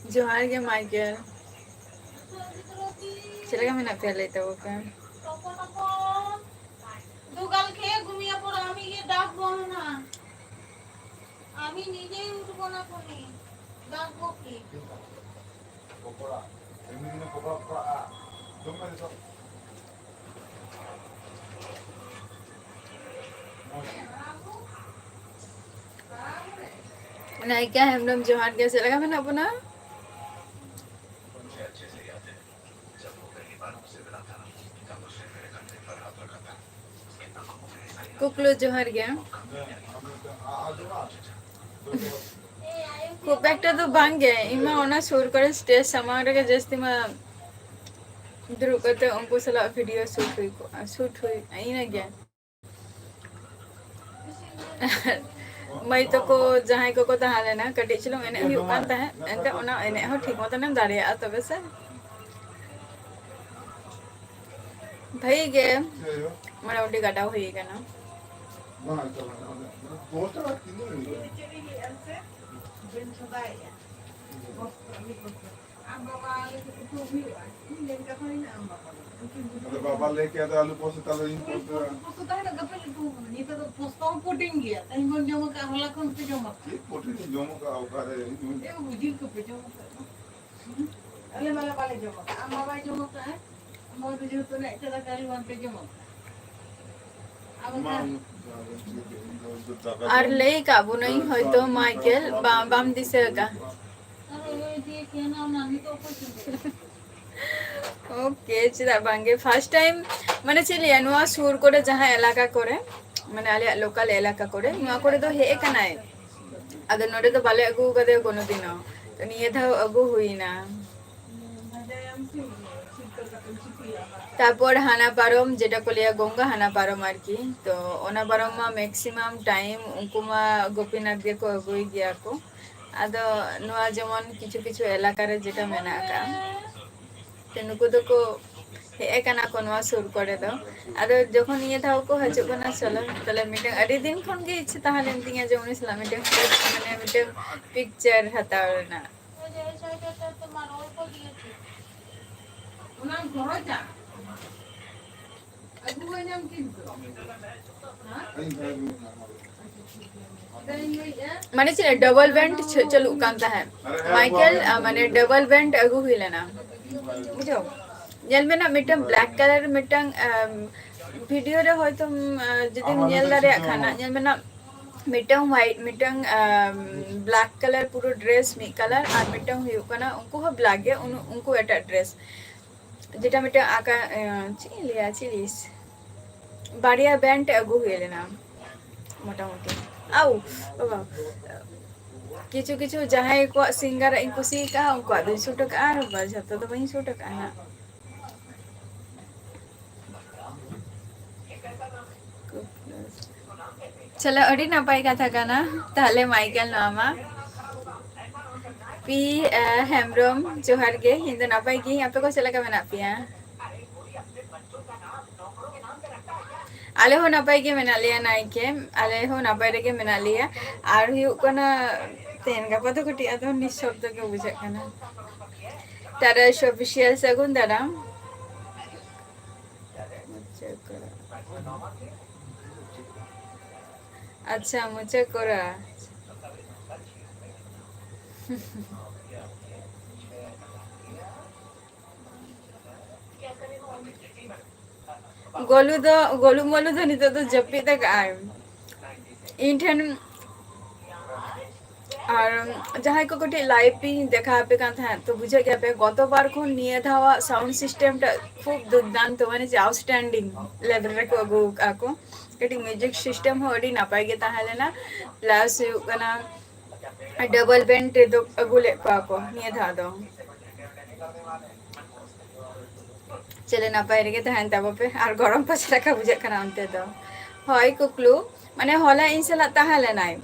जोहार के माइकल चलेगा मैं ना पहले तो ओके দুগাল খেয়ে ঘুমিয়ে পড়ো আমি গিয়ে ডাকবো না আমি নিজেই উঠবো না কোনি ডাকবো কি পকোড়া এমনি দিনে পকোড়া তোমরা সব नहीं क्या हम लोग जोहार कैसे लगा मैंने अपना कुकलो जोहार गया खूब একটা তো ভাঙে ইমা ওনা সুর করে স্টেজ সামারে जस्ती मा द्रुकते उनको सला वीडियो शूट हुई आई ना गया मैं तो को जहां को ताहले ना कटी चलो एने हुई कान ताहे एनका ओना एने हो ठीक मत नेम दाड़े आ तबे से भाई गे मारा उडी गाटा हुई गना बाबा लेके आता आलू पोस्ट तालो इन पोस्ट ताहे गपल तू नी तो पोस्ट पोटिंग गया तई मन जम का हला कोन पे जम पोटिंग जम का औकारे ए बुझी को पे जम अले वाला वाले जम आ बाबा जम का है मोर पे जो तो ने चला करी वन पे जम আর লেই কাবু নাই হয়তো মাইকেল বাম দিছে কা ওকে চিরা বাঙ্গে ফার্স্ট টাইম মানে চিলি নোয়া সুর করে যাহা এলাকা করে মানে আলে লোকাল এলাকা করে নোয়া করে তো হে কানায় আদে নড়ে তো বালে আগু কদে কোনো দিন তো নিয়ে থাও আগু হই না তারপর হানা পারম যেটা কলিয়া গঙ্গা হানা পারম আর কি তো ওনা পারম মা ম্যাক্সিমাম টাইম উনকু মা গোপীনাথ গে কো আগুই গিয়া কো আদো নোয়া যেমন কিছু কিছু এলাকারে যেটা মেনা কা তেনুকু তো কো হে কানা কো নোয়া সুর করে দাও আদো যখন ইয়ে থাও কো হচ্ছে কোনা চলো তাহলে মিটিং আদি দিন খন গে ইচ্ছে তাহলে তিঙ্গা যেমন ইসলাম মিটিং মানে মিটিং পিকচার হাতাও না তোমার অল্প দিয়েছি ওনা ঘরটা माने चले डबल वेंट चलो कांता है माइकल माने डबल वेंट अगु हुई लेना बुझो जेल में ना MITM black colour MITM video रे होय तो जदि नेल दारे खाना जेल में ना MITM white MITM black colour पूरा ड्रेस मी कलर और मिटम हुई कना उनको हो ब्लैक है उनको एटा ड्रेस যেটা মিটা আকা চিলিস বাড়িয়া ব্যান্ড আগু হইলে না মোটামুটি আউ বাবা কিছু কিছু যাহাই কো সিঙ্গার ইনকুসি কা উনকো 200 টাকা আর বাজতো তো 200 টাকা না চলো আড়ি না পাই কথা কানা তাহলে মাইকেল নামা पी हेमब्रम जोहार गे हिंदू नापाई की आपे को चला का मेना पिया आले हो नापाई के मेना लिया नाई के आले हो नापाई रे के मेना लिया आर हुई कोना तेन का पता कुटी आतो निशब्द के बुझे कना तारा ऑफिशियल सगुन दादा अच्छा मुझे कोरा गोलू मोलू तो नहीं तो जप्पी तक आए इंठन আর যাহাই को कटी लाइव भी देखा पे कान था तो बुझे गया पे गत बार को निये धावा साउंड सिस्टम टा खूब दुर्दांत माने आउटस्टैंडिंग लेवल रे को अगु आको कटी म्यूजिक सिस्टम हो अडी नापाय गे ताहलेना प्लस कना डबल बेंट दो अगु ले पाको निये धा दो चले नापाय रे गे ताहन ताबो पे आर गरम पछला का बुझे कना अंते दो होय कुकलू माने होला इन सला ताहलेनाय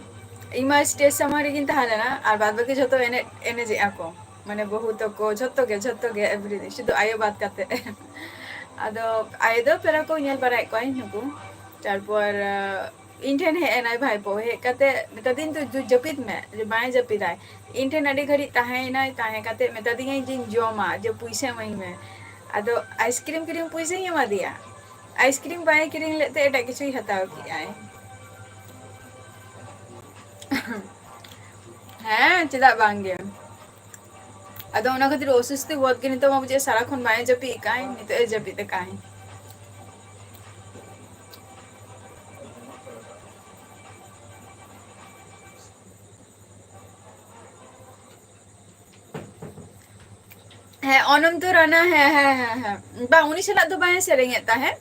इमा स्टेज समारे किन ताहलेना आर बाद बाकी जतो एने एने जे आको माने बहुत को जतो गे एवरीथिंग शुद्ध आयो बात करते आदो आयो दो पेरा को नेल बाराय कोय नुकु तारपर इन ठेन हे एनाय भाईपो हे काते मेता दिन तो जपित में जे बाय जपिदाय इन ठेन अडी घड़ी ताहेनाय ताहे काते मेता दिन जिन जोमा जे पुइसे मई में आदो आइसक्रीम क्रीम पुइसे ही मा दिया आइसक्रीम बाय क्रीम लेते एटा किछु हताव की आय हाँ चेदा बांगे अदो ओना खातिर ओसुस्ती बहुत के नितो मुझे सारा खन बाय जपी काई नितो ए जपी ते काई है ओनम तो राना है बा उनी सला तो बाय सेरेंगेता है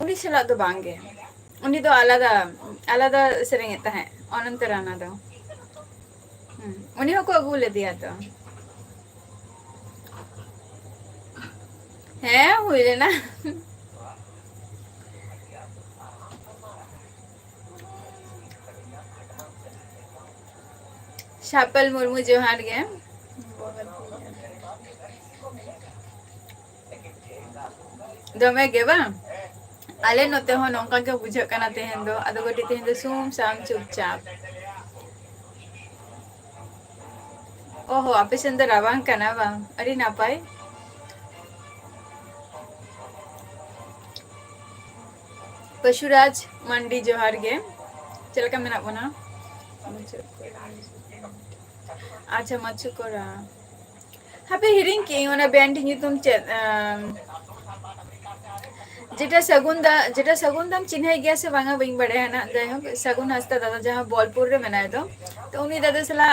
उनी सला तो बांगे उनी तो आलादा आलादा सेरेंगेता है ओनम तो राना दो उन्हीं को अगू ले दिया तो है हुई लेना शापल मुर्मू जोहार गे दमे गे बा आले नोते हो नोंका के बुझे कना तेहन दो अदो गोटी तेहन दो सुम साम चुपचाप ओहो आपे संदर रावांग कना बा अरे ना पाए पशुराज मंडी जोहार गे चल का मेना बना अच्छा मच्छु कोरा हापे हिरिंग के ओना बैंड तुम जेटा सगुन दाम चिन्ह गया से बांगा बिंग बड़े है ना जाय सगुन हस्ता दादा जहां बोलपुर रे मनाए तो उनी दादा सला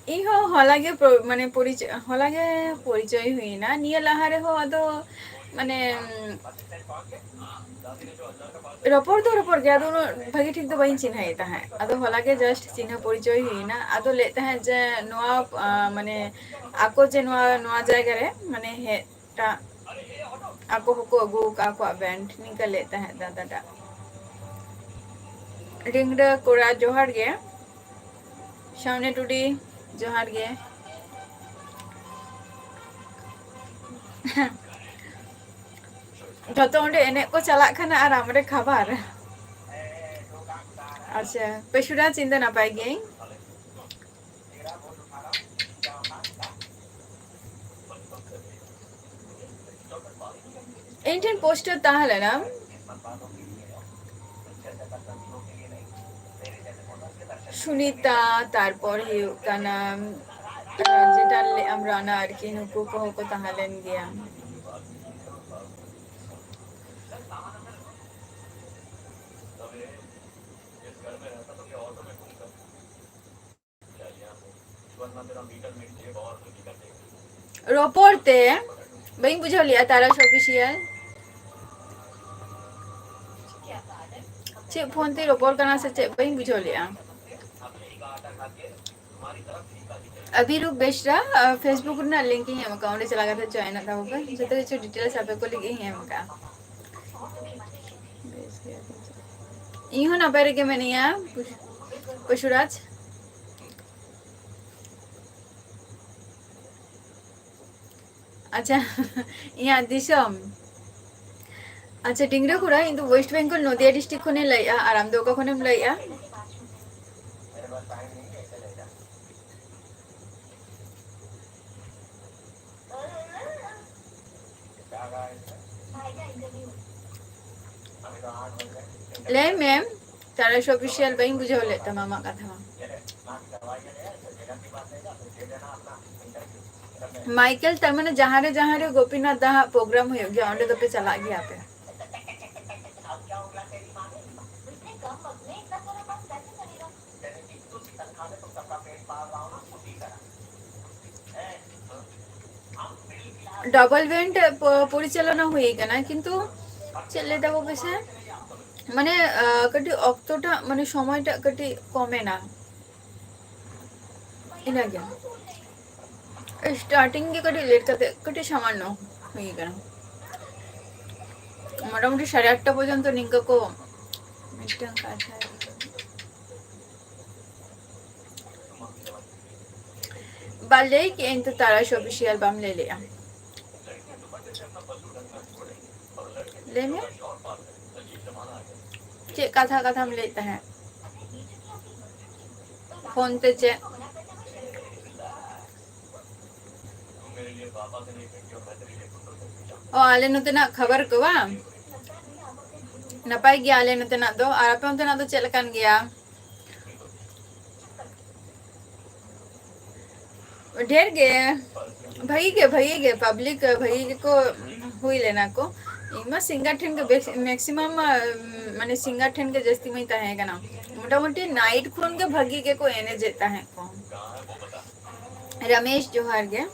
इहो हलागे माने परिचय हुई ना निया लहारे हो अदो माने रपोर गया दोनों भागी ठीक तो बहिन चिन्ह है ताहे अदो हलागे जस्ट चिन्ह परिचय हुई ना अदो लेते हैं जे नोआ माने आको जे नोआ जायगा रे माने हेटा आको को अगु आको बैंड निकल लेता है दादा टा रिंगडा कोरा जोहार गे शावने टुडी जोहार गे जतो ओंडे एने को चला खाना और हमरे खबर अच्छा पेशुरा चिंता ना पाएगी इंडियन पोस्टर ताहले ना सुनीता तारपर हियुकाना जेटा आमराना आर की नुकु को ताहलेन गया रोपोरते बई बुझो लिया तारा ऑफिशियल चे फोन ते रोपोर करना से चे बई बुझो लिया अभी रुक बेचरा फेसबुक ना लिंक ही है अकाउंट चला गया था जॉइन था होगा जते कुछ डिटेल्स आपे को लिंक ही है मका इहो ना पेरे के मैंने या पशुराज अच्छा यहाँ दिसम अच्छा डिंगरे खुरा इंदु वेस्ट बेंगल नदिया डिस्ट्रिक्ट खने लइया आराम दोका खने लइया ले मैम तारा ऑफिशियल बई बुझो ले तमामा कथा माइकल तमने जहां रे गोपीनाथ दाहा प्रोग्राम हो गया ओंडे तो पे चला गया पे डबल वेंट परिचालना हुई कना किंतु चले देबो बेसे माने कटी अक्तोटा माने সময়টা कटी कमे ना इना गया स्टार्टिंग के कटी लेट कटी सामान्य हुई कना मोटामुटी 8:30 पर्यंत निंका को मिटन काथा बाले कि इंतु तारा ऑफिशियल बम ले लिया ले में चे कथा कथा हम लेते हैं फोन ते चे ओ आले नतेना खबर को बा नपाय गया आले नतेना दो और आपे नतेना दो चल कान गया ढेर गे भाई के पब्लिक भाई को हुई लेना को इमा सिंगर ठेन के मैक्सिमम माने सिंगर ठेन के जस्ती में ताहे कना मोटामुटी नाइट खुन के भागी के को एने जेता है को रमेश जोहार गे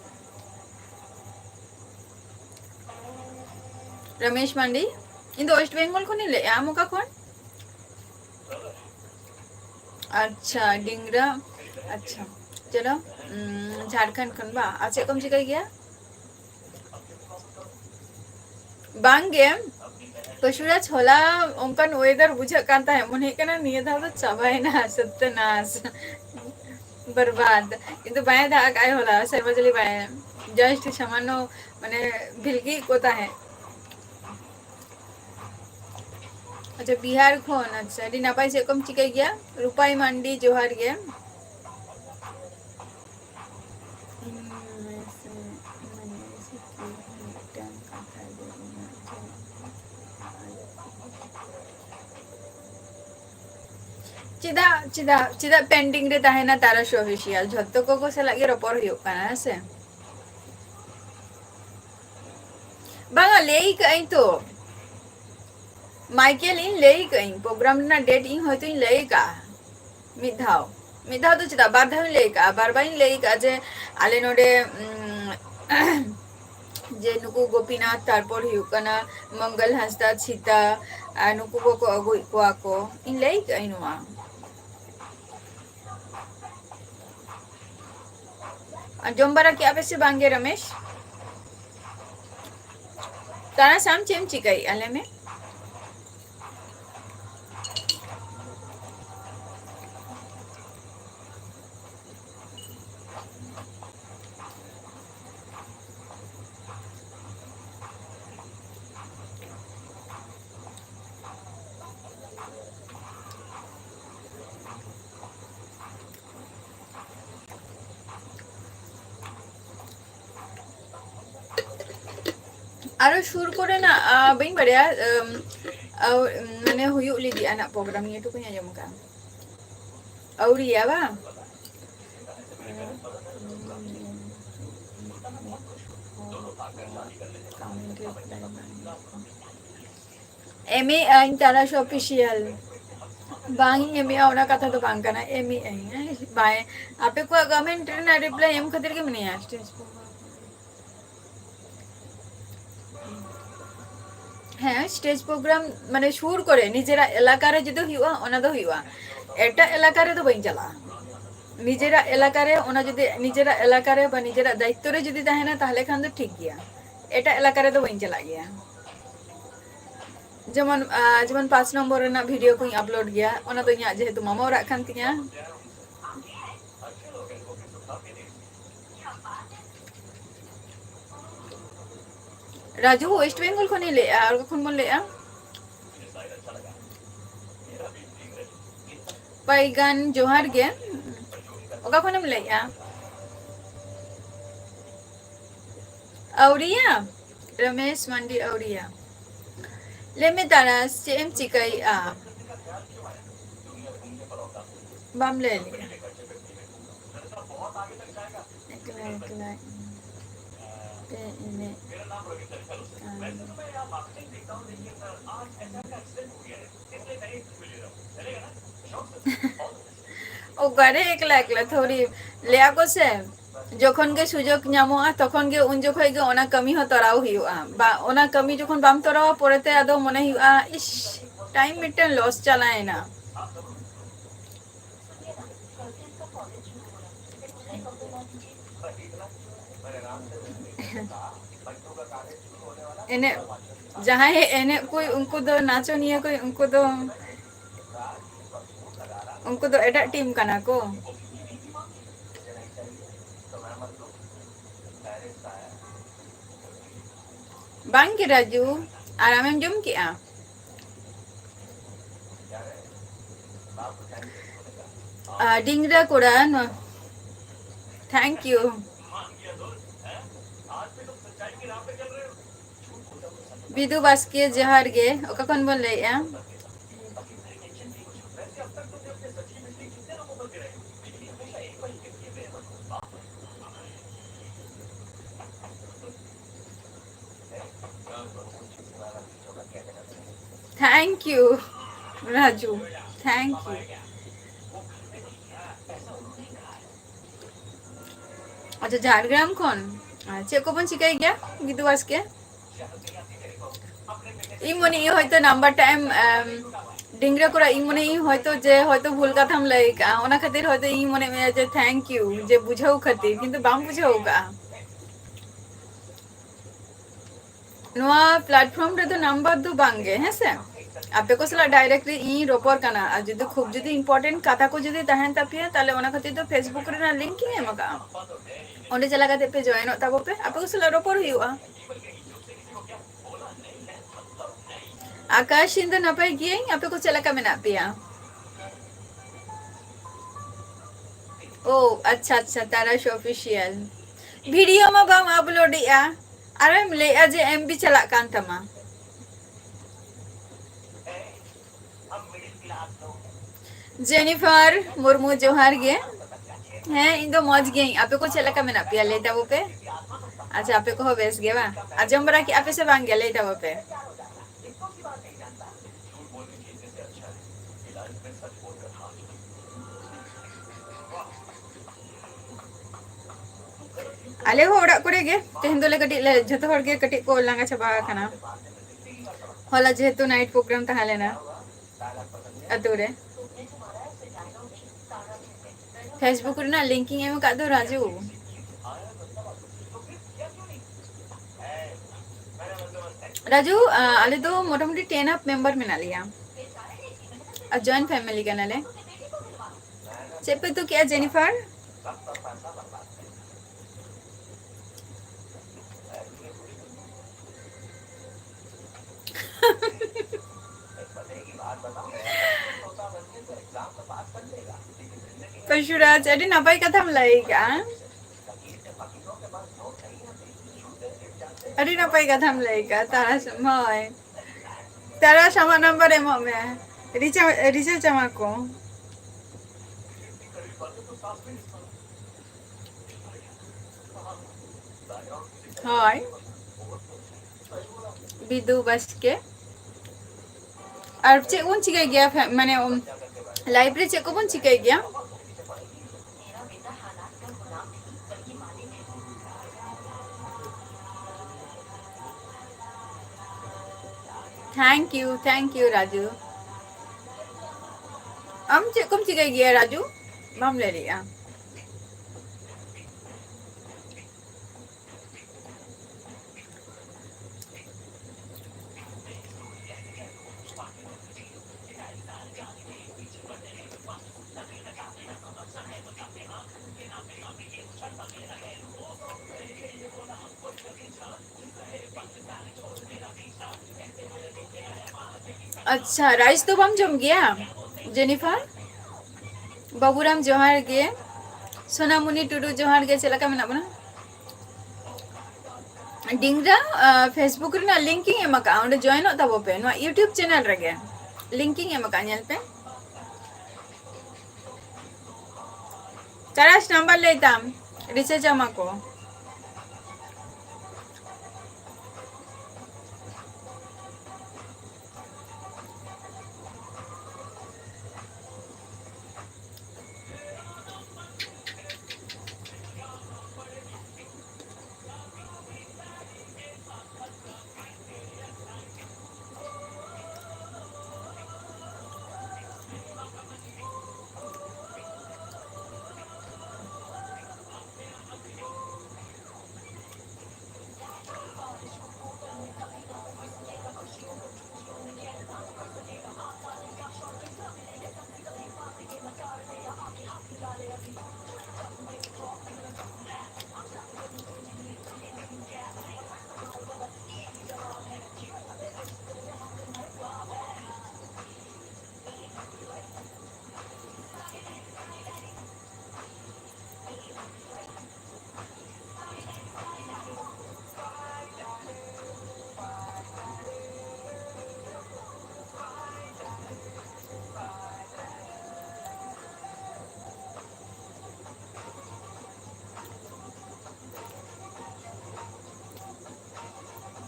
रमेश मांडी इन वेस्ट बेंगल को नहीं ले आमो का कौन अच्छा डिंगरा अच्छा चलो झारखंड खन बा अच्छा कम चिकाई गया बांग गेम पशुरा छोला उनकन वेदर बुझा कांता है मन हेकना निये धा तो चाबायना सत्यनाश बर्बाद किंतु बाय धा काय होला सर्वजली बाय जस्ट सामान्य माने भिलगी कोता है अच्छा बिहार खोन अच्छा डी नापाई से कम चिकाई गया रुपाई मंडी जोहार गया चिदा चिदा चिदा पेंडिंग रे ताहे ना तारा शो ऑफिशियल झत्तो को से लगे रपर हियो काना से बागा लेई कई तो माइकेल इन लेई कई प्रोग्राम ना डेट इन होय तो इन लेई का मिधाव तो चिदा बार धाव लेई का बार इन लेई का जे आले नोडे जे नुकु गोपीनाथ तारपर हियो काना मंगल हंसदा सीता नुकु को अगुई को इन लेई कई नुआ जोमबारा क्या पैसे बांगे रमेश तारा शाम चेम चिकाई आले में आरो शुरू करे ना बइन बढ़िया माने हुयु लिदी आना प्रोग्राम ये तो कुnya जम का औरिया बा एमी इन तारा ऑफिशियल बांगी एमी आवना कथा तो बांग करना एमी आई बाय आपे को कमेंट ना रिप्लाई एम खातिर के मने आ स्टेज हाँ स्टेज प्रोग्राम माने सुर करे निजेरा एलाका रे जदि हुआ ओना दो हुआ एटा एलाका रे तो बइन चला निजेरा एलाका रे ओना जदि निजेरा एलाका रे बा निजेरा दायित्व रे जदि ताहेना ताहले खान तो ठीक गया एटा एलाका रे तो बइन चला गया जेमन जेमन 5 नंबर रेना वीडियो को अपलोड गया ओना तो इया जेहेतु मामा ओरा खान तिया राजू वेस्ट बेंगल को नहीं ले और कौन बोल ले पैगन जोहार गे ओका कोन ले औरिया रमेश मंडी औरिया ले में तारा सेम चिकाई बम ले लिया एकला पे इने ओकारे एकला एकला थोड़ी लेया को से যখন গে সুযোগ ᱧᱟᱢᱚᱜᱼᱟ তখন গে উন জখয় গে ওনা কামি হ তরাও হুᱭᱩᱜᱼᱟ বা ওনা কামি যখন বাম তরাও পরেতে আদো মনে হুᱭᱩᱜᱼᱟ ইস time Miton loss চালায়না ene jahay ene koi unku do nachoniya koi unku do eta team kana ko bang ke Raju aramem jom kiya dingra koda no thank you बिदु बास्के जहर गे ओका कौन बोल रही है thank you Raju thank you अच्छा झाड़ग्राम कौन चे को बन शिकाई गया बिदु बास्के इमोनी হয়তো নাম্বার টাইম ডিংরা করা ইমোনি হয়তো যে হয়তো ভুল কথাম লাইকা ওনা খাতির হয়তো ই মনে মে যে থ্যাংক ইউ যে বুঝাও খাতির কিন্তু বাম বুঝাও কা নোয়া প্ল্যাটফর্ম রে তো নাম্বার দু বাঙ্গে হেসে আপে को सला डायरेक्टली इ रोपर काना आ जदि खूब जदि इंपोर्टेंट कथा को जदि तहन तपिया ताले ओना खातिर तो फेसबुक रे ना लिंक ही मका ओंडे चला गाते पे जॉइन होता बो पे आपे को सला रोपर हुआ आकाश इन दो नपाई गिए आपे को चला का में ना पिया ओ अच्छा अच्छा तारा ऑफिशियल वीडियो में बाम अपलोड या अरे मिले आज एमबी चला कान तमा जेनिफर मुर्मू जोहार गे हैं इन दो मौज गे आपे को चला का में ना पिया लेता वो पे अच्छा आपे को हो बेस गे वा आजम बरा की आपे से बांग गे लेता वो पे आले हो ओड़ा करे गे तेहन दोले कटी ले जतो हर गे कटी को लांगा छबा खाना होला जेतु नाइट प्रोग्राम ता हालेना अतुरे फेसबुक रे ना लिंकिंग एम का दो राजू राजू आले तो मोटामोटी 10 अप मेंबर में ना लिया जॉइंट फैमिली का नाले चेपे तो क्या जेनिफर पशुराज अरे नपाई कथा लाइका अरे नपाई कथा लाइका तारा sama नंबर है मम्मी रिचा रिचा चमा को हाय बिदु बस के और चे कौन चिकाई गया माने लाइब्रेरी चे कौन चिकाई गया थैंक यू राजू हम चे कौन चिकाई गया राजू हम ले लिया अच्छा राइस तो बम जम गया जेनिफर बाबूराम जोहार गे सोनामुनी टुडू जोहार गे चला का मेना बना डिंगरा फेसबुक रे ना लिंकिंग एम का ओंडे जॉइन होता बो पे नो यूट्यूब चैनल रे गे लिंकिंग एम का नेल पे ताराश नंबर लेताम रिचार्ज जमा को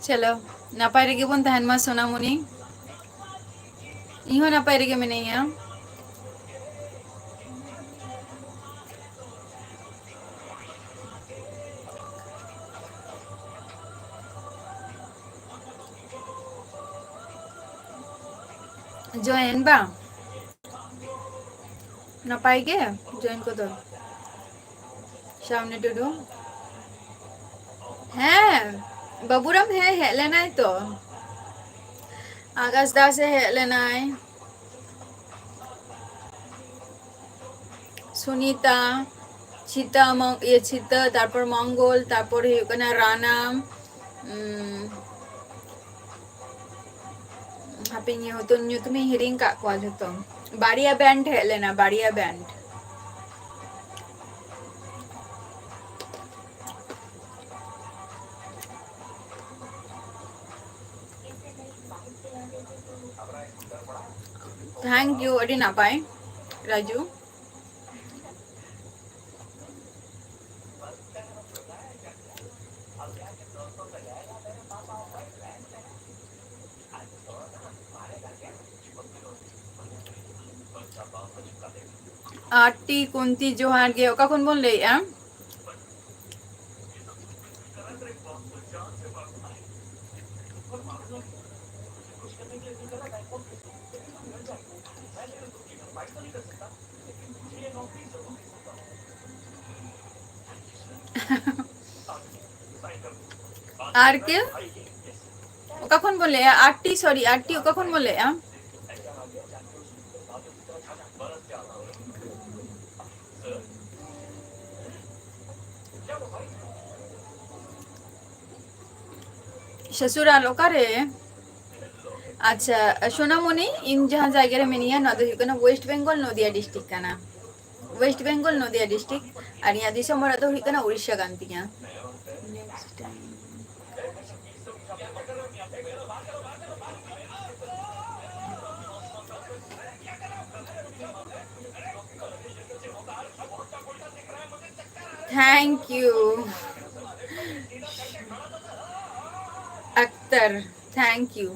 चलो नापाय रेगे बन तहन मा सोनामुनी इहो नापाय रेगे मिनाइया जॉइन बा नापाय गे जॉइन को दो सामने टुडू हैं बाबूराम है लेना है तो आकाश दास है लेना है सुनीता चिता ये चिता तारपर मंगल तारपर हुकना राना हापी तुम्हें हिरिंग का को जतो बाड़िया बैंड है लेना बाड़िया बैंड थैंक यू अड़ी ना पाए राजू आटी कुंती जोहार गे ओका कौन बोल रही है आर के ओका कौन बोले आटी सॉरी आटी ओका कौन बोले ससुराल ओकारे अच्छा सोनामुनी इन जहाँ जायगा मिनिया ना तो वेस्ट बेंगल नदिया डिस्ट्रिक्ट का ना वेस्ट बेंगल नदिया डिस्ट्रिक्ट और यहाँ दिसम तो उड़ीसा कांतिया thank you Akhtar thank you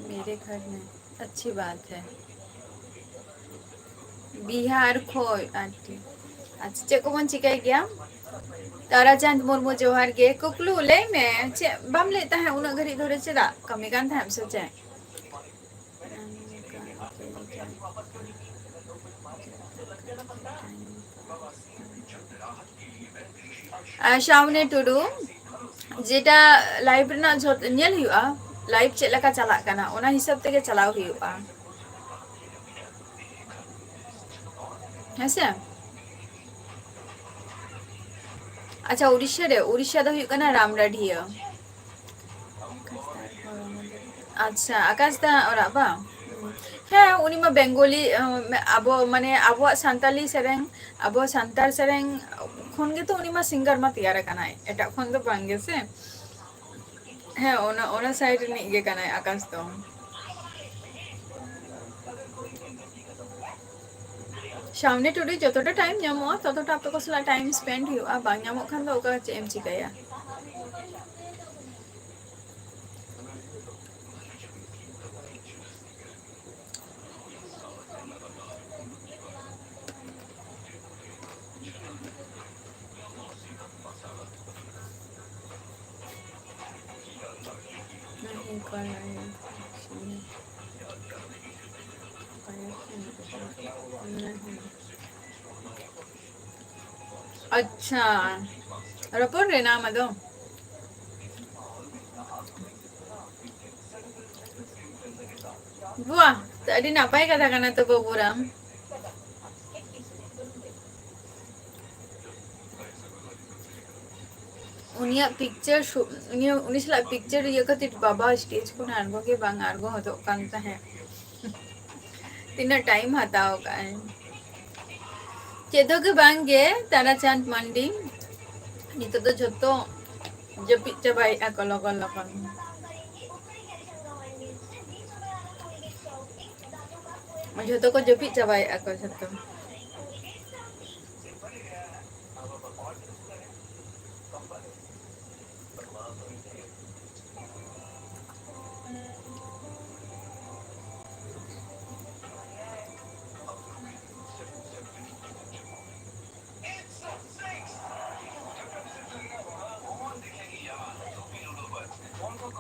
मेरे घर में अच्छी बात है बिहार खोय आंटी अच्छा चे को बन चिकाई गया ताराचंद मुर्मू जोहार गे कुकलू ले में चे बम लेता है उन घरी धरे चेदा कमी कान था हम सोचे शावने टुडू जेटा लाइव ना झोत नेल हुआ लाइव चेक लका चला कना ओना हिसाब तेगे चलाव हुआ हैसे अच्छा उड़ीसा दो हुई कना रामराढिया अच्छा आकाश दा और बा हाँ उनी मा बेंगोली अब माने अब सांताली सेरेंग अब सांतार सेरेंग खन गे तो उनी मा सिंगर मा तैयार कनाय एटा खन दो बांगे से हाँ ओना साइड नि गे कनाय आकाश तो सामने टुडे जतटा टाइम ᱧᱟᱢᱚᱜᱼᱟ ततटा आपको को सला टाइम स्पेंड हुआ बांग ᱧᱟᱢᱚᱜ खान दो ओका चेम चिकाया अच्छा रपोर रे नाम दो वाह तड़ी नापाय कथा कना तो बाबूराम उनिया पिक्चर उनी सला पिक्चर ये कति बाबा स्टेज को नारगो के बांग आरगो हो तो कांता है तीना टाइम हताओ का चेदो के बांगे ताराचंद मंडी नितो तो जतो जपी चबाई ako lokon lokon जतो को जपी चबाई ako जतो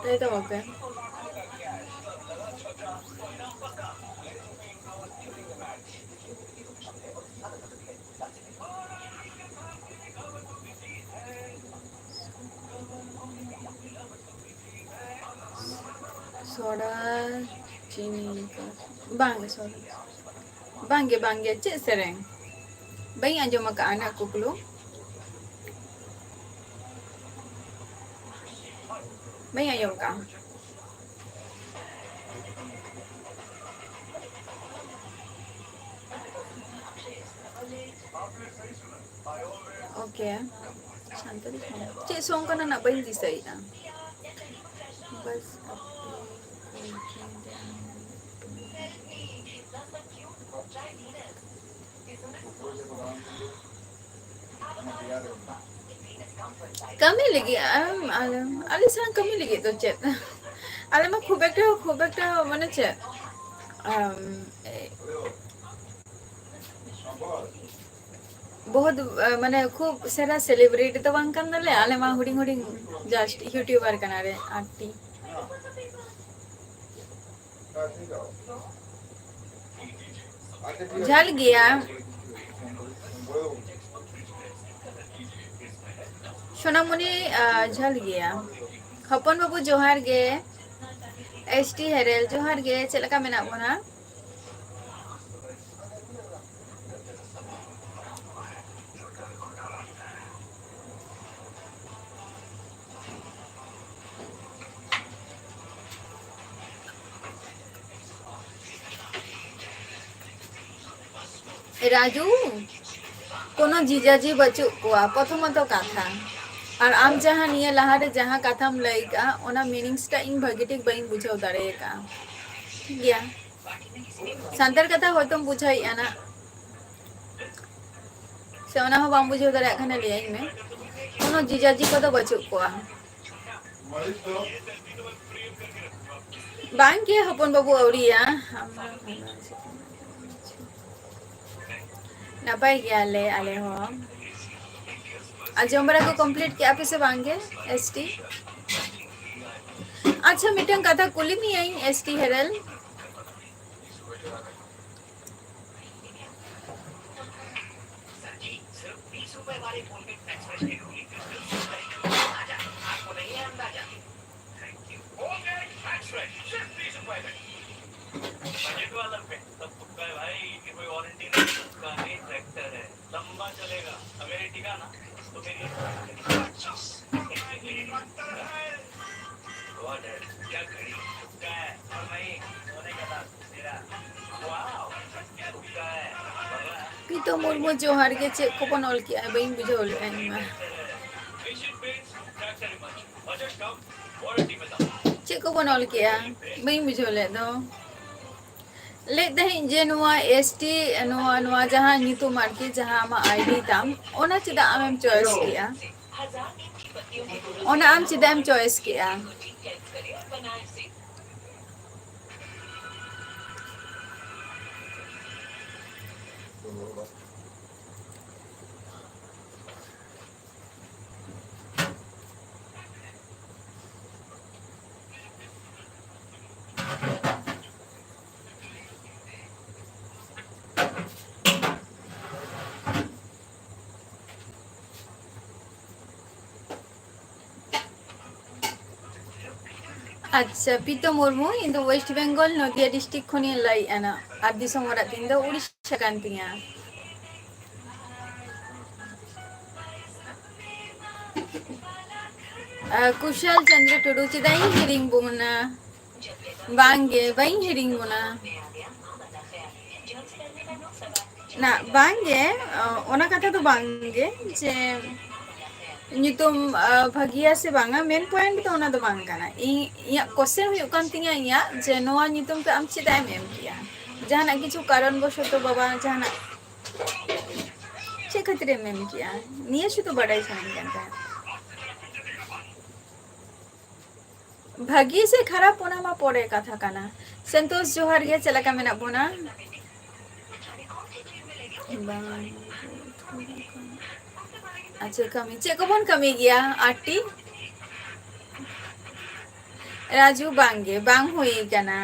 itu oke soda chini bang soda bangge cik sereng bayi anjo maka anak kuklu bayi anjo maka oke santai cik song kana nak bayi disai bas kami lagi alam kami lagi तो चेत alam में खूब एक माने चेत बहुत माने खूब सारा सेलिब्रिटी तो बांग करना ले आले माँ हुडिंग जस्ट यूट्यूबर करना रे आंटी झल गया सोनामुनी झल गया हपन बाबू जोहार गे एसटी हेरेल जोहार गे चलका मेना बना राजू कोनो जीजाजी बचु कोआ प्रथमत कथा और आम जहाँ निये लहारे जहाँ कथाम लईका ओना मीनिंग्स टा इन भगीटिक बइन बुझाव दाड़ेका ठीक गया सांतार कथा होतम बुझाई आना से ओना हो बाम बुझाव दाड़े खाने ले आई में कोनो जीजाजी को तो बचु कोआ बांग के हपन बाबू औरिया नपाई गया आले हो आज हमारा को कंप्लीट किया पे से बांगे एसटी अच्छा मीटिंग कथा कुली में आई एसटी हेरल पीतो मुर्मू जोहार के चेक को पनोल किया है बहन बुझे बोल रहे हैं चेक को पनोल किया बहन बुझे बोले तो ले दही जे नुआ एसटी नुआ जहाँ नीतु मार्की जहाँ आमा आईडी ताम ओना चिदा आम चॉइस किया ओना आम चिदा आम चॉइस किया अच्छा पीतो Murmu in the west Bengal Nadia district खनि लाई आना आदि समरा दिन द उड़ीसा कांतिया कुशल चंद्र टुडू चिदाई हिरिंग बुना बांगे बाइन हिरिंग बुना ना बांगे ओना कथा तो बांगे जे nyutum bhagia se banga main point to ona do bang kana iya question huyuk kan tinya iya je noa nyutum pe am chidai em kiya jahana kichu karon boshoto baba jahana che khatre em kiya niye shudu badai sanin kan भागी से खराब होना मा पड़े कथा काना संतोष जोहर गे चला का मेना बोना अच्छा कमी चे को बन कमी गया आटी राजू बांगे बांग हुई कना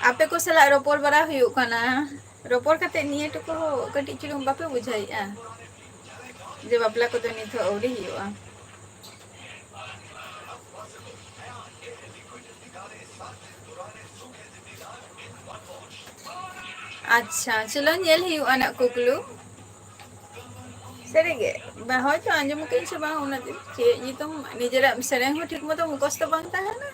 आपे को सला रोपोर बरा हुई कना रोपोर कते निये तो को कटी चुलुम बापे बुझाई आ जे बापला को तो नि थो औरी हुआ अच्छा चलो नेल ही अना कुकलू सरेगे बा होय तो अंजम के से बा उना चे ये तो निजरा सेरेंग हो ठीक मतो मुकस्त बांगता है ना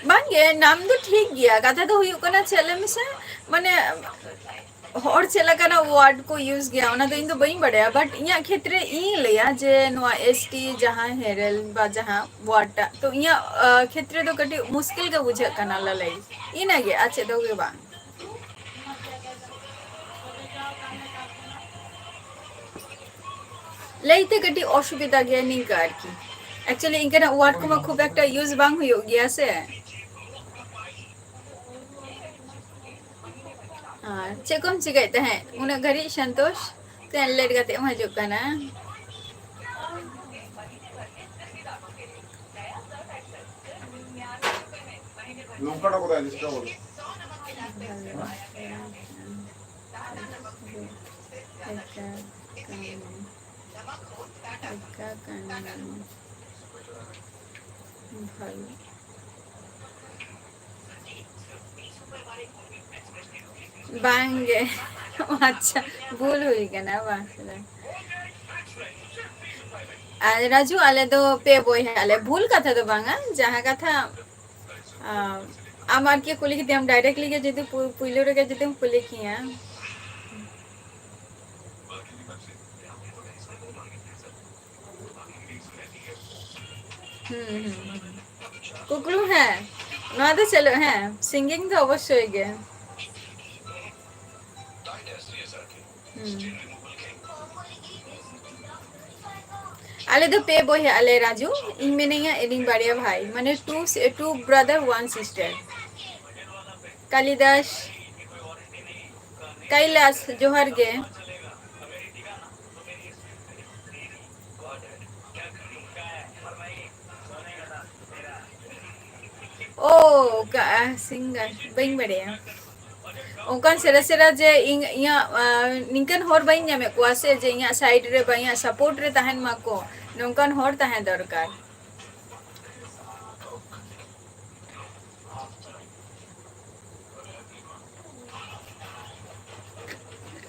बांगे नाम तो ठीक गया कथा तो हुई कना चले में से माने और चला कना वर्ड को यूज गया ओना तो इन तो बई बड़या बट इया क्षेत्र ई लिया जे नोआ एसटी जहां हेरल बा जहां वर्ड तो इया क्षेत्र तो कटी मुश्किल के बुझे कना ललाई इना गे अच्छे तो के बा लईते कटी असुविधा गया नहीं कर की एक्चुअली इनका वर्ड को खूब एक यूज बांग हुई गया से चेकम चिकाइते हैं उन्हें घरी संतोष तेन लेट गते मजुक कना लुंकाटा को दानिस्टा बोलो बांगे अच्छा भूल हुई क्या ना राजू आले तो पे बोय है आले भूल का था तो बांगा जहाँ का था आमार के कुली की हम डायरेक्टली के जैसे पुइलो रे के जैसे हम कुली किया कुकलू है ना तो चलो है सिंगिंग तो अवश्य ही गया आले तो पे बोय है आले राजू इनमें नहीं है एडिंग बढ़िया भाई माने two brother one sister Kalidas Kailash जोहर गे ओ सिंगर बइन बढ़िया ओंकान सेरा सेरा जे इया निकन हर बाई नामे को से जे इया साइड रे बाई सपोर्ट रे तहन माको नोंकान हर तहन दरकार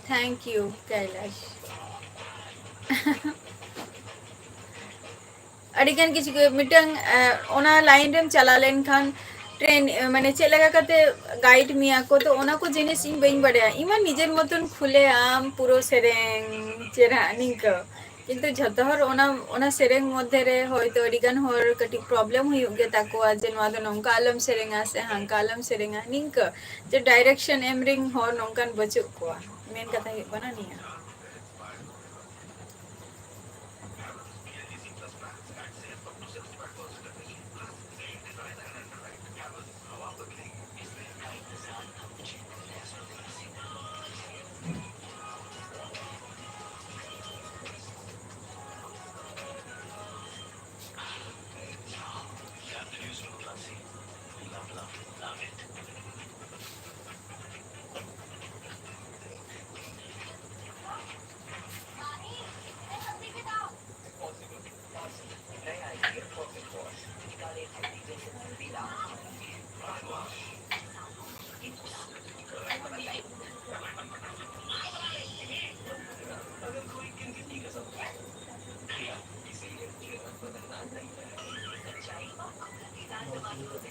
थैंक यू कैलाश अडिगन किछ मिटंग ओना लाइन रेम चला लेन खान ट्रेन माने चेक लगा करते गाइड मिया को तो ओना को जिनिस इन बइन बड़या इमा निजेर मतन खुले आम पुरो सेरेंग चेरा निंक किंतु झतो हर ओना सेरेंग मध्य रे होयतो अडिगन हर कटी प्रॉब्लम हुई गे ताको आज नवा दो नंका आलम सेरेंगा से हांका आलम सेरेंगा निंक जे डायरेक्शन एमरिंग हर नंकान बचु को मेन कथा हे बना निया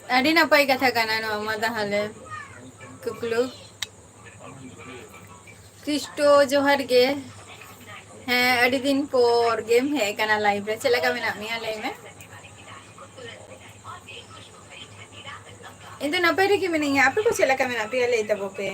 ᱟᱹᱰᱤ ᱱᱟᱯᱟᱭ ᱠᱟᱛᱷᱟ ᱠᱟᱱᱟ ᱱᱚᱣᱟ ᱢᱟ ᱛᱟᱦᱚᱞᱮ ᱠᱩᱠᱞᱩ ᱠᱨᱤᱥᱴᱳ ᱡᱚᱦᱟᱨ ᱜᱮ ᱦᱮᱸ ᱟᱹᱰᱤ ᱫᱤᱱ ᱯᱚᱨ ᱜᱮᱢ ᱦᱮᱡ ᱠᱟᱱᱟ ᱞᱟइव ᱨᱮ ᱪᱮᱫ ᱞᱮᱠᱟ ᱢᱮᱱᱟᱜ ᱢᱮᱭᱟ ᱞᱟᱹᱭ ᱢᱮ ᱤᱧ ᱫᱚ ᱱᱟᱯᱟᱭ ᱨᱮᱜᱮ ᱢᱤᱱᱟᱹᱧᱟ ᱟᱯᱮ ᱠᱚ ᱪᱮᱫ ᱞᱮᱠᱟ ᱢᱮᱱᱟᱜ ᱯᱮᱭᱟ ᱞᱟᱹᱭ ᱛᱟᱵᱚ ᱯᱮ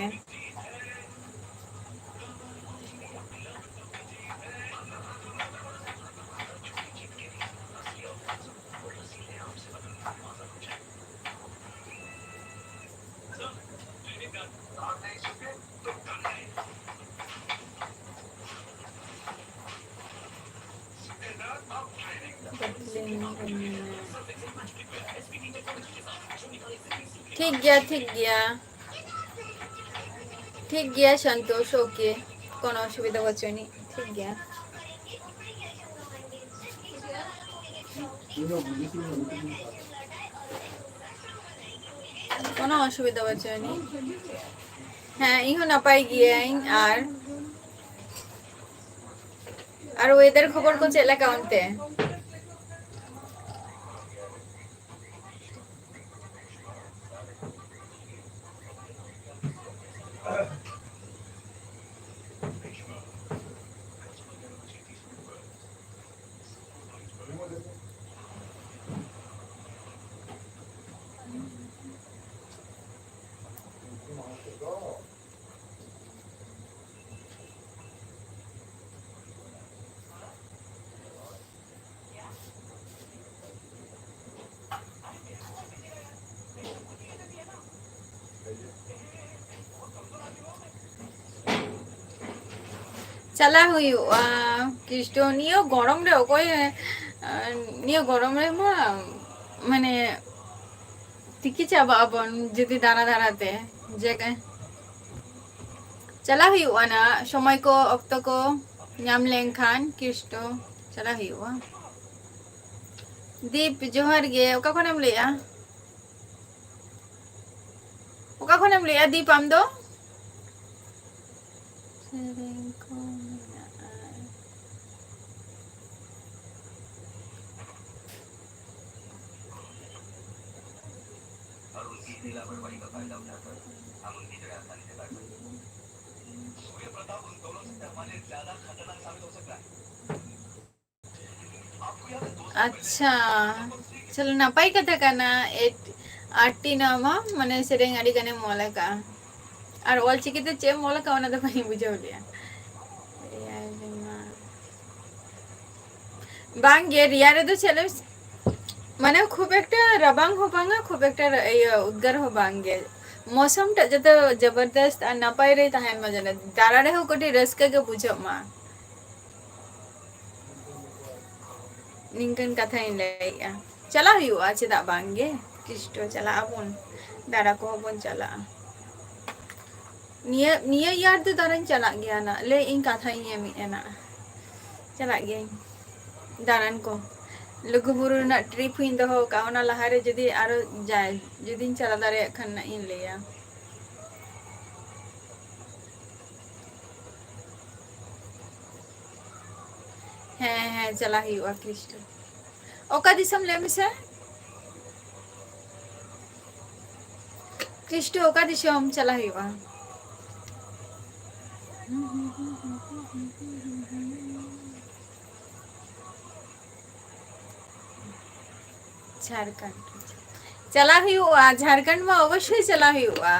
ठीक गया ठीक गया संतोष ओके কোনো অসুবিধা হচ্ছে না ঠিক গিয়া কোনো অসুবিধা হচ্ছে না হ্যাঁ ইহো নাপাই গিয়াইন আর ওয়েদার খবর কো চেলা কাউন্তে चला हुई किस्तो नियो गरम रे ओकोय नियो गरम रे मा माने टिकी चाबा अपन जदि दाना दानाते जे चला हुई ना समय को अक्तो को नाम लेंखान किस्तो चला हुई दीप जोहर गे ओका खनेम लेया दीप आम दो अच्छा चलो नापाई कथा काना आटी नामा माने सेरेंग आडी गाने मोलका और ऑल चिकिते चे मोलका ओना दो बाई बुझाव लिया बांग गे रिया रे तो चले माने खूब एकटा रबांग हो बांगा खूब एकटा उद्गार हो बांगे मौसम टा जतो जबरदस्त आ नापाई रे ताहेन मजने दारा रे हो कोटी रस्के के बुझो मा निंकन कथा इन लैया चला हुआ चेदा बांगे किस्तो चला अबन दारा को बन चला निया निया यार तो दारन चला गया ना ले इन कथा इन मी एना चला गया दारन को लुगुबुरु ना ट्रिप हुई दो का ओना लहारे जदी आरो जाय जदी चला दारे खन ना इन लेया हैं चला हुआ क्रिस्टो ओका दिसम ले मिसे क्रिस्टो ओका दिसम चला हुआ झारखंड चला हुआ झारखंड में अवश्य चला हुआ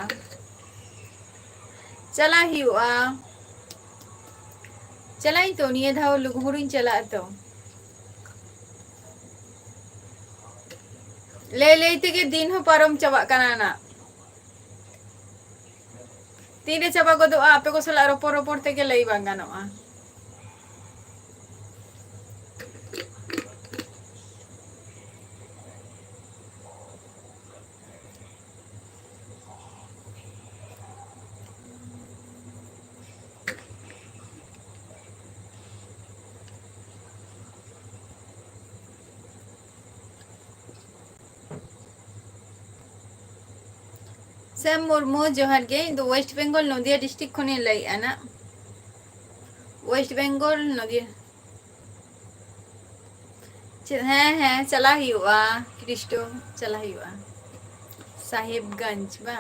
चलाई तो निये धाव लुगुबुरुन चला तो ले ले तेगे दिन हो पारम चबा काना ना तीने चबा को दो आपे को सला रोपोर रोपोर तेगे लई बांगानोआ सैम मुर्मू जोहार गे इन वेस्ट बेंगल नदिया डिस्ट्रिक्ट खने लाई आना वेस्ट बेंगल नदिया हैं चला हुआ क्रिस्टो चला हुआ साहिबगंज बा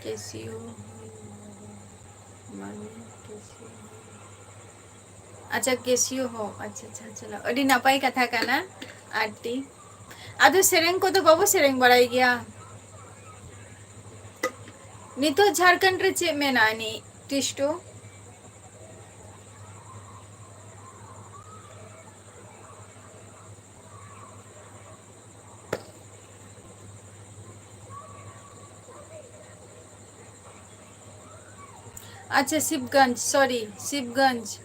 कैसी हो माने कैसी हो अच्छा कैसी हो अच्छा अच्छा चलो अड़ी नपाई कथा काना आरती आदो सेरेंग को तो बाबू सेरेंग बड़ाई गया नितो झारखंड रे चे मेनानी टिस्टो अच्छा शिवगंज सॉरी शिवगंज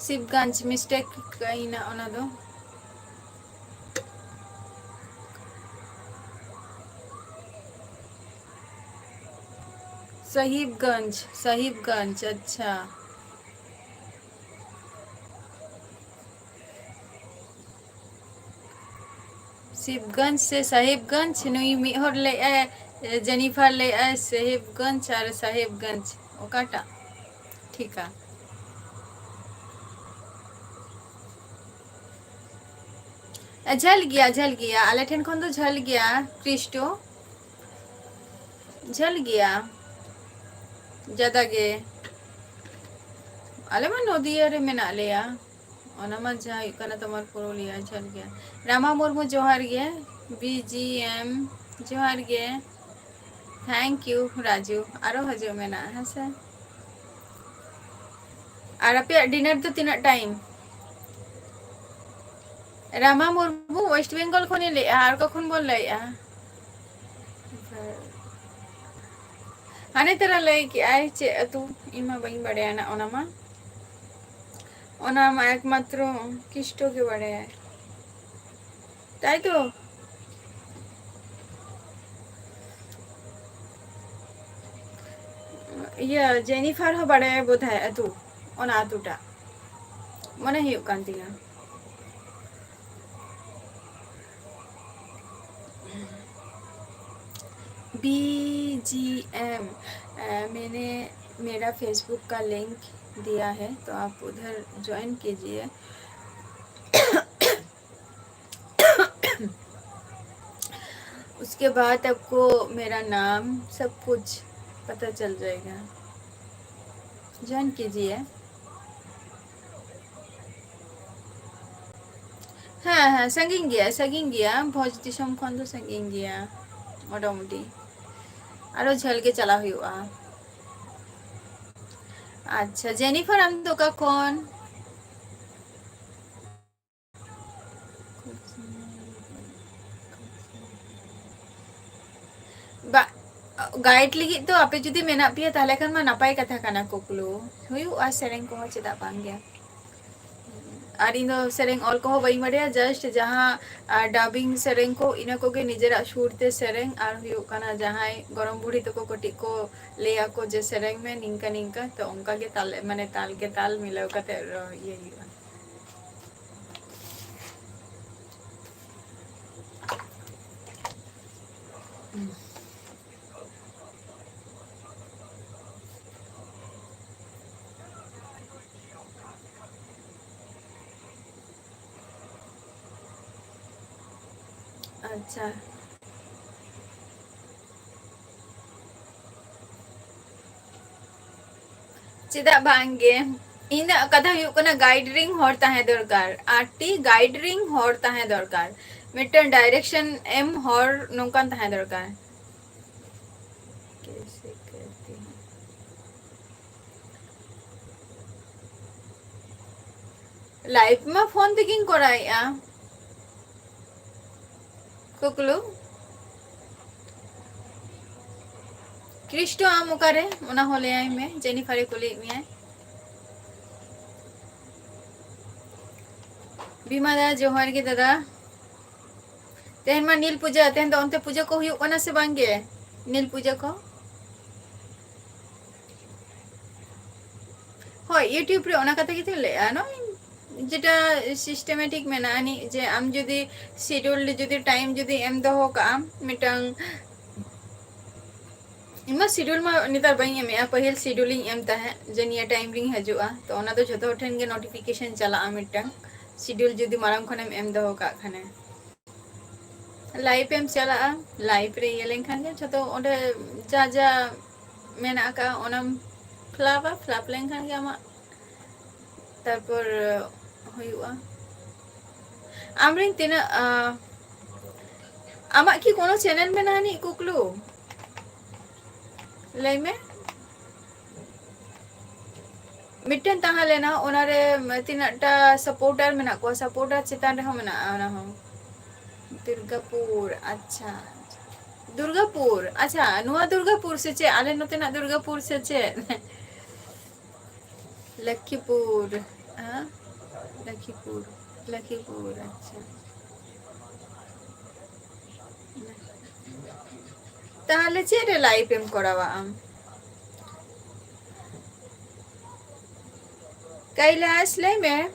शिवगंज मिस्टेक कहीं ना ओना दो साहिबगंज साहिबगंज अच्छा शिवगंज से साहिबगंज नुई मिहर ले जेनिफर ले साहिबगंज और साहिबगंज ओकाटा ठीक है झल गया आले ठेन खन तो झल गया क्रिस्टो झल गया ज्यादा गे आले मा नदिया रे मेना लेया ओना मा जा कना तमर पुरुलिया झल गया रामा मुर्मू जोहार गे बीजीएम जोहार गे थैंक यू राजू आरो हजो मेना हसे और पे डिनर तो तीना टाइम रामा मुर्मू वेस्ट बेंगल खने ले आर कखन बोल लइया हाने तेरा लई कि आय चे तू इमा बई बड़े ना ओना मा एकमात्र किष्टो के बड़े है ताई तो ये जेनिफर हो बड़े बोधाय तू ओना अतुटा मने हियो कांतिया BGM मैंने मेरा फेसबुक का लिंक दिया है तो आप उधर ज्वाइन कीजिए उसके बाद आपको मेरा नाम सब कुछ पता चल जाएगा ज्वाइन कीजिए हाँ हाँ संगिंग गया भोज दिसम खन तो संगिंग गया मोटामुटी आरो झल के चला हुआ अच्छा जेनिफर हम तो का कौन गाइड लगी तो आपे जुदी मेना पिया ताले खान मा नापाय कथा काना कोकलो हुयु सेरेंग को चेदा बांग गया और इन सेरेंग ऑल को बई मड़िया जस्ट जहाँ डबिंग सेरेंग को इना को गे निजेरा सुरते सेरेंग और हुयु काना जहाँ गरम बुढ़ी तो को कटी को लेया को जे सेरेंग में निंका निंका तो उनका के ताल माने ताल के ताल मिलाव कते ये हुआ अच्छा चेदा बांगे इन कथा हुयु कना गाइडरिंग हर ताहे दरकार आटी गाइडरिंग हर ताहे दरकार मिटन डायरेक्शन एम हर नोकान ताहे दरकार कैसे करती हूँ लाइव में फोन तकिंग कराया कुकलू क्रिस्टो आम उकारे ओना होले आई में जेनिफर कुली में बीमा दा जोहार के दादा तेहन मा नील पूजा तेहन तो अंते पूजा को हुयु कना से बांगे नील पूजा को हो यूट्यूब रे ओना कथा किते ले आनो যেটা সিস্টেমেটিক মেনানি যে আম যদি শিডিউল যদি টাইম যদি এম দহ কা মিটাং इमा शेड्यूल मा नितार बई एम पहिल शेड्यूलिंग एम तहे जे निया टाइम रिंग हजुआ तो ओना दो जतो ठेन गे नोटिफिकेशन चला मिटन शेड्यूल जुदी माराम खने एम दो का खने लाइव एम चला लाइव रे ये लेन खान गे जतो ओंडे जा जा मेना का ओनम फ्लाप लेन खान गे आमा तारपर हुआ आमरिन तिना आमा की कोनो चैनल में ना नी कुकलू लई में मिटन तहा लेना ओनारे तिनाटा सपोर्टर मेना को सपोर्टर चितान रहो मेना ओना हो दुर्गापुर अच्छा दुर्गापुर अच्छा नुआ दुर्गापुर से चे आले नते ना दुर्गापुर से चे लखीपुर हां लखीपुर अच्छा ताहले चे रे लाइव एम करावा आम कैलाश ले में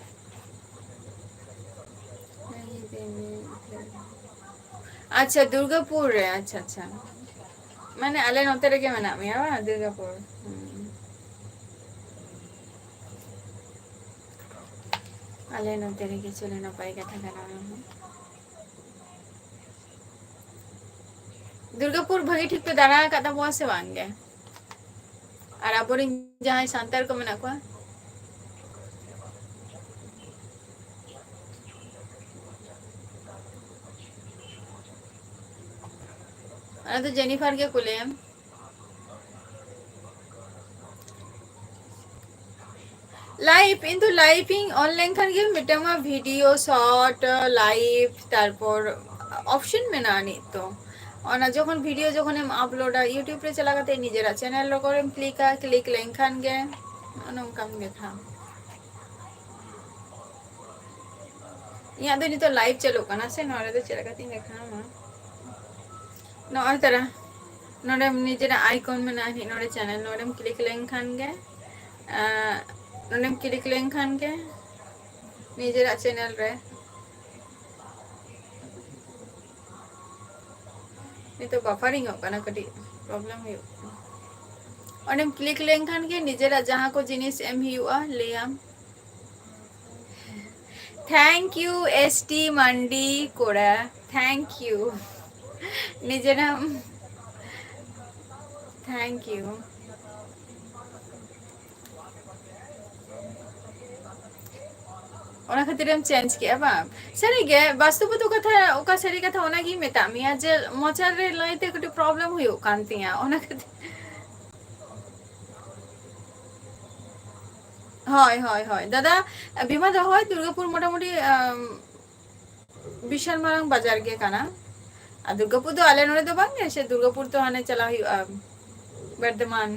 अच्छा दुर्गापुर रे अच्छा अच्छा माने आले नते रे के मना मिया बा दुर्गापुर आले नते रे के चले ना पाई कथा करा दुर्गापुर भगी ठीक तो दाना का तबवा से वांगे और आबोरिन जहां सांतार को मना को अरे तो जेनिफर के कुले हम लाइव इंतु लाइविंग ऑनलाइन खान गे मिटमा वीडियो शॉर्ट लाइव तारपर ऑप्शन में ना नी तो और जखन वीडियो जखन हम अपलोड यूट्यूब रे चला करते निजेरा चैनल रो करे क्लिक लेन खान गे ओनम काम देखा यहाँ तो नहीं तो लाइव चलो कना से नोरे तो चला करते देखा मा नोर तरह नोरे निजेरा आइकॉन में ना ही नोरे चैनल नोरे क्लिक लेन खान गे नोरे क्लिक लेन खान गे निजेरा चैनल रे नहीं तो बफरिंग हो कना कटी प्रॉब्लम है ओनेम क्लिक लेन खान गे निजेरा जहां को जिनिस एम हुआ लेम थैंक यू एसटी मंडी कोड़ा थैंक यू निजेरा थैंक यू ओना खातिर हम चेंज किया बा सरी गे वास्तव तो कथा ओका सरी कथा ओना की मेता मिया जे मोचार रे लाइते कटी प्रॉब्लम हुयो कांतिया ओना खातिर হয় হয় হয় দাদা বিমা দা হয় দুর্গাপুর মোটামুটি বিশাল মারাং বাজার গে কানা আর দুর্গাপুর তো আলে নরে তো বাঙ্গে সে দুর্গাপুর তো হানে চলা বর্ধমান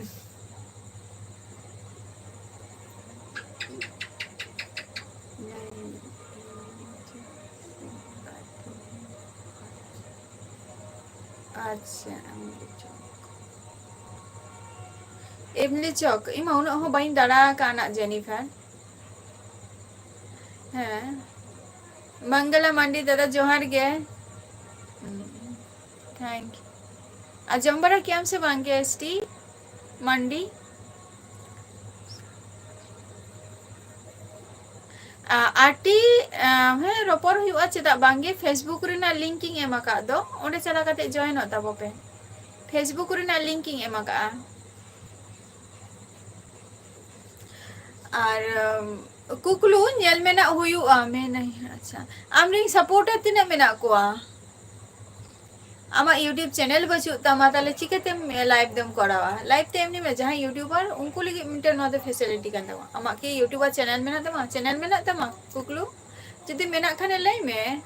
अच्छा एमली चौक इमा उन हो बाइन दाड़ा काना जेनिफर हैं मंगला मंडी दादा जोहार गे थैंक अजम्बरा क्या से मांगे एसटी मंडी आटी है रोपर हुआ चेदा बांगे फेसबुक रेना लिंकिंग एमा का दो ओंडे चला काते जॉइन होता बपे फेसबुक रेना लिंकिंग एमा का और कुकलू नेल मेना हुआ मैं नहीं अच्छा आमरिंग सपोर्टर तिना मेना को आमा यूट्यूब चैनल बचु तमा ताले चिकेते लाइव दम करावा लाइव ते एमनी में जहां यूट्यूबर उनको लगी मिटर नो द फैसिलिटी kan तमा आमा के यूट्यूबर चैनल में ना तमा कुकलू जदी मेना खाने लाई में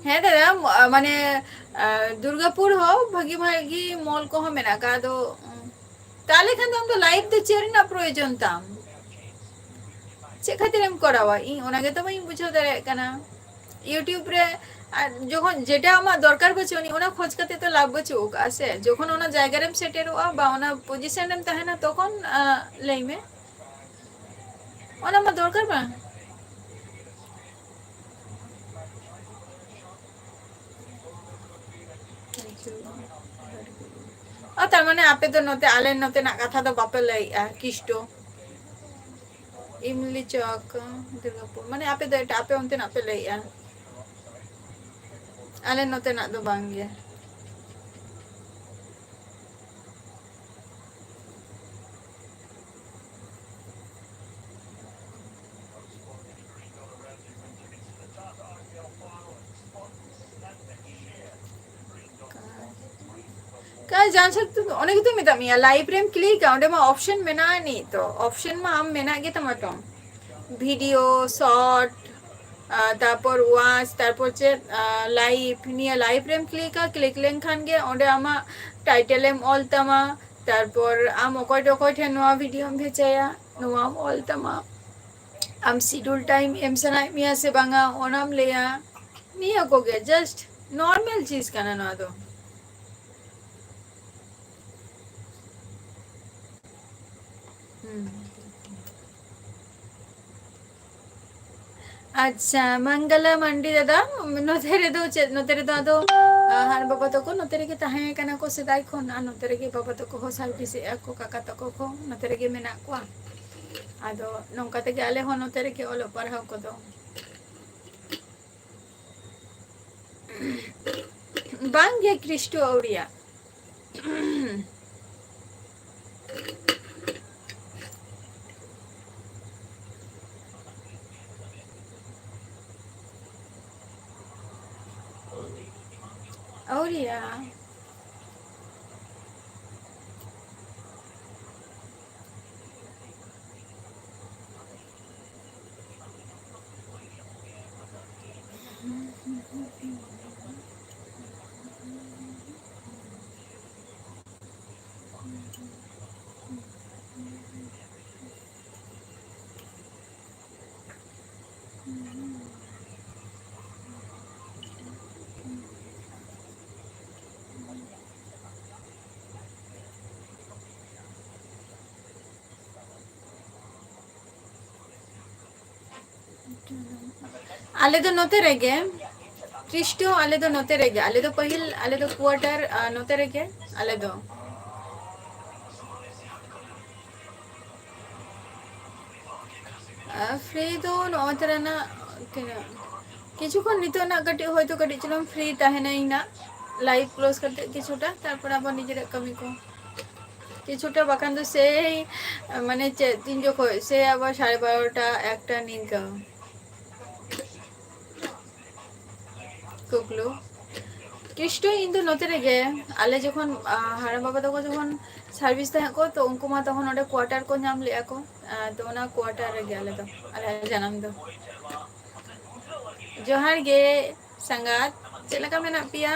है दादा माने दुर्गापुर हो भगी भागी मॉल को हो मेना का दो ताले खान हम तो लाइव तो चेरी ना प्रयोजन ताम चे खातिर हम करावा इ ओना गे तो मैं बुझो दरे कना यूट्यूब रे যখন যেটা আমার দরকার বছে উনি ওনা খোঁজ করতে তো লাভ বছে ও আছে যখন ওনা জায়গায় এম সেটেরোয়া বা ওনা পজিশন এম তাহে না তখন লাইমে ওনা আমার দরকার বা और तार माने आपे तो नोते आले नोते ना कथा तो बापे लइया किष्टो इमली चौक दुर्गापुर माने आपे तो एटा आपे ओनते ना पे लइया आले नोते ना दो बांगे का जान सकते तो अनेक तो मिता मिया लाइव रेम क्लिक आ ओंडे मा ऑप्शन मेना नहीं तो ऑप्शन मा आम मेना गे तमाटो वीडियो शॉर्ट तारपर वाच तारपर चे लाइव निया लाइव रेम क्लिक लेन खान गे ओंडे आमा टाइटल एम ऑल तमा तारपर आम ओकोय ठे नोआ वीडियो एम भेजाया नोआ ऑल तमा आम शेड्यूल टाइम एम सनाय मिया से बांगा ओनाम लेया निया को गे जस्ट नॉर्मल चीज काना नोआ दो अच्छा मंगला मंडी दादा नोतेरे दो आदो हान बाबा तको नोतेरे के ताहे काना को सेदाय खन आ नोतेरे के बाबा तको हो सर्विस ए को काका तको को नोतेरे के मेना को आदो नोंका ते आले हो नोतेरे के ओलो पढ़ाव को दो बांग गे क्रिस्टो औरिया औरिया आले तो नोते रेगे क्रिस्टो आले तो नोते रेगे आले तो पहिल आले तो क्वार्टर नोते रेगे आले तो फ्री तो नोते ना किछुखन नितो ना कटी होय तो कटी चलम फ्री ताहेना इना लाइव क्लोज करते किछुटा तारपर आबार निजेर कमी को किछुटा बाकान तो से माने 3 जो से आबार 12:30 একটা নিকা कुकलू क्रिस्टो इन दो नोते रेगे आले जखन हारा बाबा तको जखन सार्विस ताहे को तो उनको मा तखन ओडे क्वार्टर को नाम लिया को तो ओना क्वार्टर रेगे आले जानम दो जोहार गे संगात चेलका मेना पिया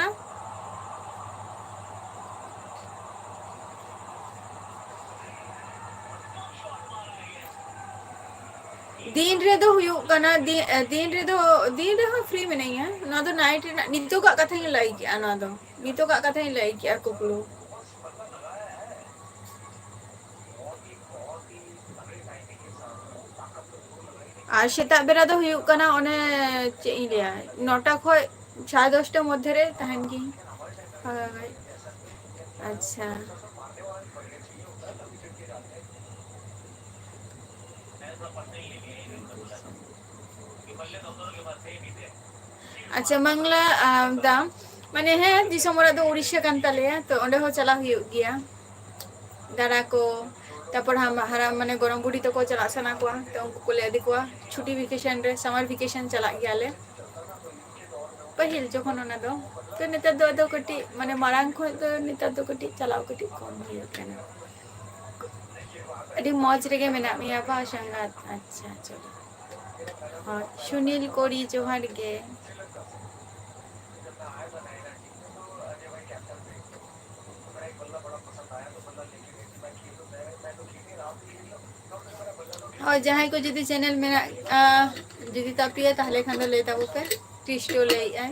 दिन रे दो हुयु कना दिन रे हो फ्री में नहीं है ना तो नाइट नितो का कथा ही लाई किया ना तो नितो का कथा ही लाई किया कुकलू আর সেটা বেরা তো হুয়ুক কানা ওনে চেইলিয়া 9টা খয় 10:30 মধ্যে রে তাহান কি আচ্ছা अच्छा मंगला दाम माने है दिसमरा दो उड़ीसा कान तालेया तो ओंडे हो चला हुयुक गिया दादा को तापर हम हरा माने गरम बुढ़ी तको चला सना को तो उनको को ले दिको छुट्टी वेकेशन रे समर वेकेशन चला गया ले पहिल जखन ओना दो तो नेता दो कटी माने मारांग खो तो नेता दो कटी चलाओ कटी कम हुयुक काना अडी मौज रेगे मेना मिया बा संगात अच्छा चलो हाँ सुनील कोरी जोहार गे और जहाँ को जुदी चैनल में जुदी तापिया ताहले खान दो लेता वो पे क्रिस्टो ले आए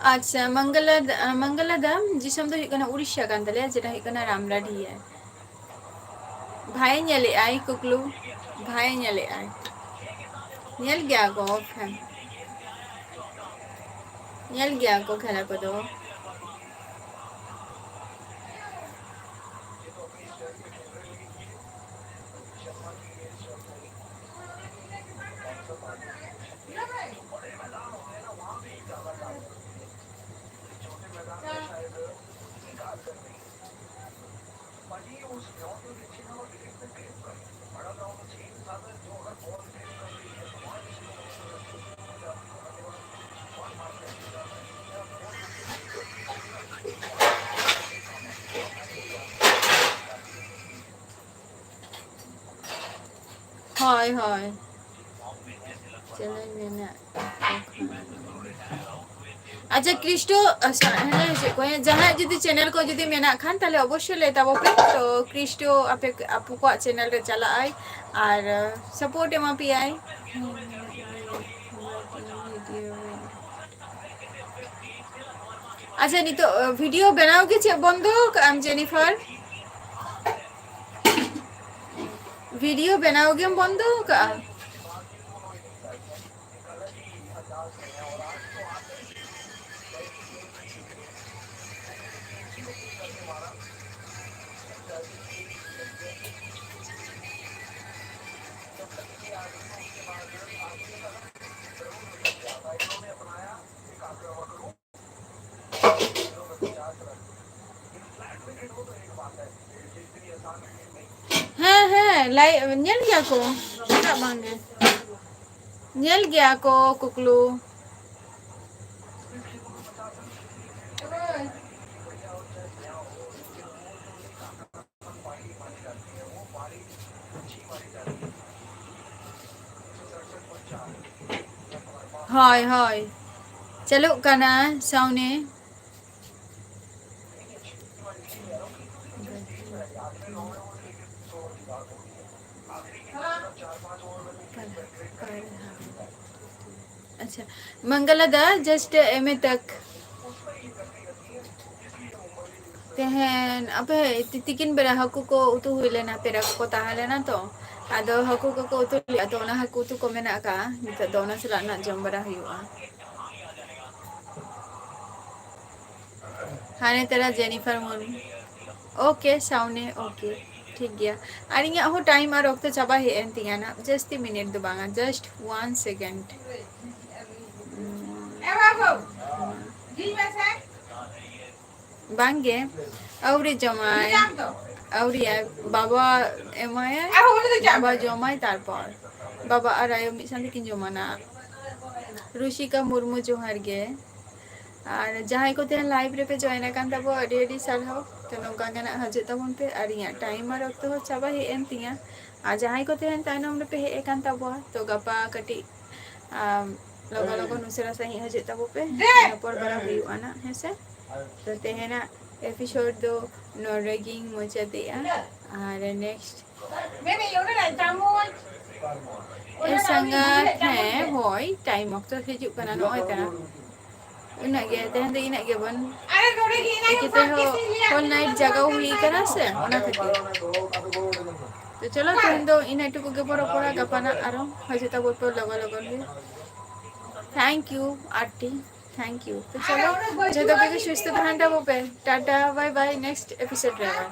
अच्छा मंगला दाम जिसम तो हिकना उड़ीसा कान तले जेटा हिकना रामराडी है भाई नेले आई कुकलू भाई नेले आई नेल गया को फैन नेल गया को खेला को दो हाय हाय चलो मैंने अच्छा क्रिस्टो जहाँ जुदी चैनल को जुदी मेना खान ताले अवश्य ले ताबो पे तो क्रिस्टो आपू को चैनल रे चला आई और सपोर्ट एमा पी आई अच्छा नी तो वीडियो बनाओगे चे बंदो आम जेनिफर वीडियो बनाओगे हम बंदो का लाई nyel gया को tak manggil nyel gया को कुकलू हाय हाय चलो कना साउने अच्छा मंगला दा जस्ट एमे तक तेहन अबे तितिकिन बेरा हकु को उतु हुइले ना पेरा को ताहले ना तो आदो हकु को उतु लिया तो ना हकु उतु को मेना का नित दोना सला ना जम बरा हुआ हाने तेरा जेनिफर मुन ओके साउने ओके ठीक गया और इया हो टाइम और वक्त चाबा हे एंतिया ना जस्ट मिनट दो बांगा जस्ट 1 सेकंड ए बाबू जी बस बांगे औरी जमाई औरी बाबा एमाय बाबा जमाई तारपर बाबा और आयो मिसान किन जमाना रुशिका मुर्मू जोहार गे और जहां को तेन लाइव रे पे जॉइन कान तबो अडी सारहाव तो नौका गना हजे तबन पे और इया टाइम और वक्त हो चाबा हे एंतिया और जहां को तेन ताइनम रे पे हे कान तबो तो गपा कटी लगा लगा नुसरा सही हजे तबो पे पर बरा हुआ ना हेसे तो तेहना एपिसोड दो नॉर्वेगिंग मुझे दिया और नेक्स्ट संगत है होय टाइम वक्त हिजुक कना नोय कना उना गे तेहन दे इना गे बन किते हो होल नाइट जगह हुई कना से ओना खातिर तो चलो तेहन दो इना टुकु गे बरो पड़ा गपाना आरो हजे तबो पे लगा लगा हुई thank you Aarti thank you तो चलो जो तो सुस्त रहना वो पे टाटा बाय बाय नेक्स्ट एपिसोड रहेगा।